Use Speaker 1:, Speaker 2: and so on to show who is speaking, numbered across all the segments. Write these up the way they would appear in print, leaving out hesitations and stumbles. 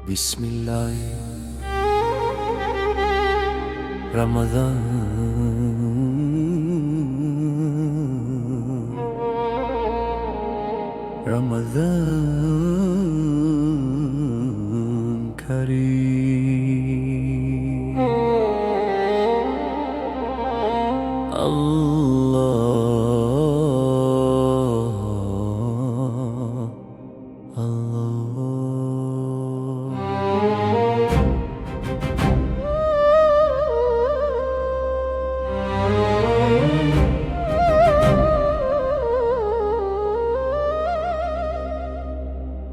Speaker 1: Bismillah, Ramadan, Ramadan Kareem. Allah, Allah.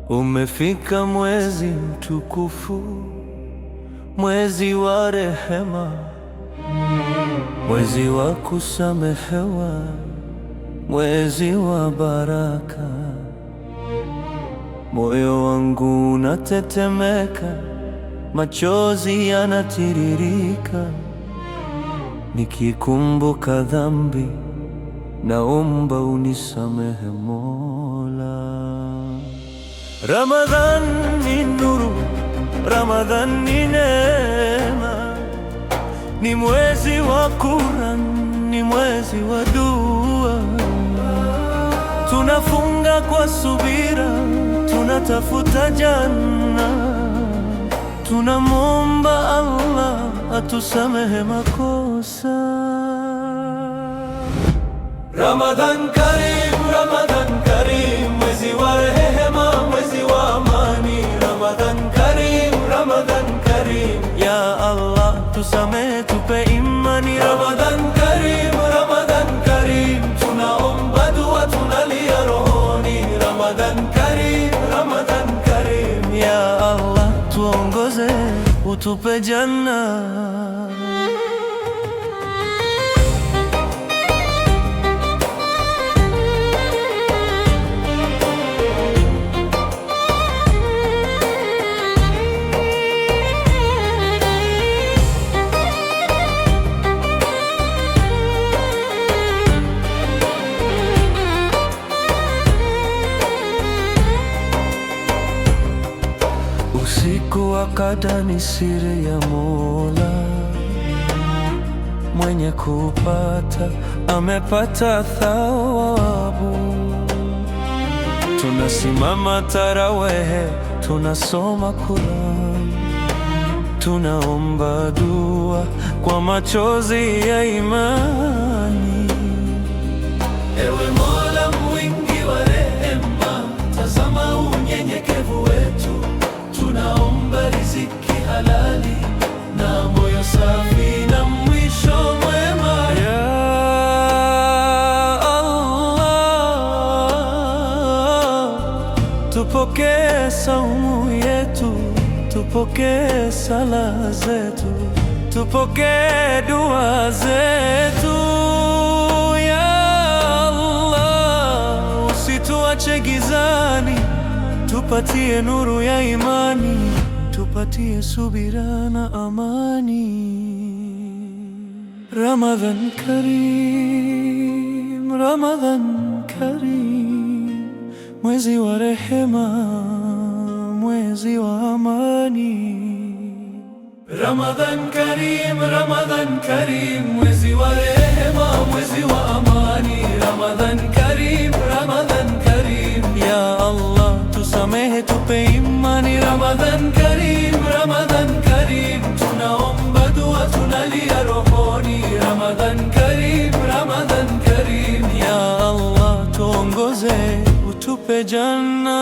Speaker 1: Umefika mwezi mtukufu, mwezi wa rehema, mwezi wa kusamehewa, mwezi wa baraka. Moyo wangu unatetemeka, machozi yanatiririka, nikikumbuka dhambi, naomba unisamehe Mola. Ramadhan ni nuru, Ramadhan ni neema, ni mwezi wa Qur'an, ni mwezi wa dua. Tunafunga kwa subira, tunatafuta janna, tunamwomba Allah atusamehe makosa. Ramadhan Kareem, Ramadhan Kareem, mwezi wa rehema, mwezi wa amani. Ramadhan Kareem, Ramadhan Kareem, ya Allah tusamehe, tupe imani. Ramadhan Kareem, Ramadhan Kareem, tunaomba dua, tunalia rohoni. Ramadhan Kareem, Ramadhan Kareem, ya Allah tuongoze, utupe janna. Usiku wa Qadr ni siri ya Mola, mwenye kupata amepata thawabu. Tunasimama tarawehe, tunasoma Qur'an, tunaomba dua kwa machozi ya imani. Ewe Mola mwingi wa rehema, tazama unyenyekevu wetu, tunaomba riziki halali na moyo safi na mwisho mwema. Ya Allah, tupokee saumu yetu, tupokee sala zetu, tupokee dua zetu. Ya Allah, usituache gizani, tupatie nuru ya imani, tupatie subira na amani. Ramadhan Kareem, Ramadhan Kareem, mwezi wa rehema, mwezi wa amani. Ramadhan Kareem, Ramadhan Kareem, mwezi wa rehema, mwezi wa amani. Ramadhan Kareem, Ramadhan Kareem, ya Allah tusamehe, tupe imani. Ramadhan Kareem, Ramadhan Kareem, tunaomba dua, tunalia rohoni. Ramadhan Kareem, Ramadhan Kareem, ya Allah tuongoze, utupe janna.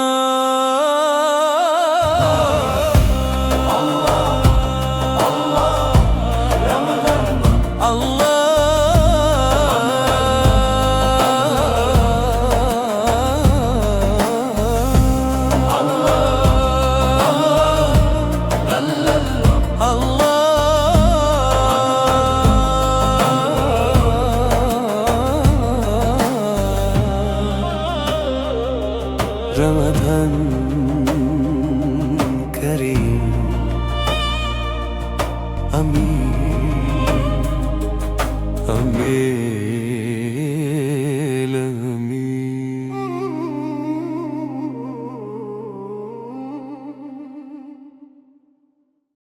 Speaker 1: Ramadan yake.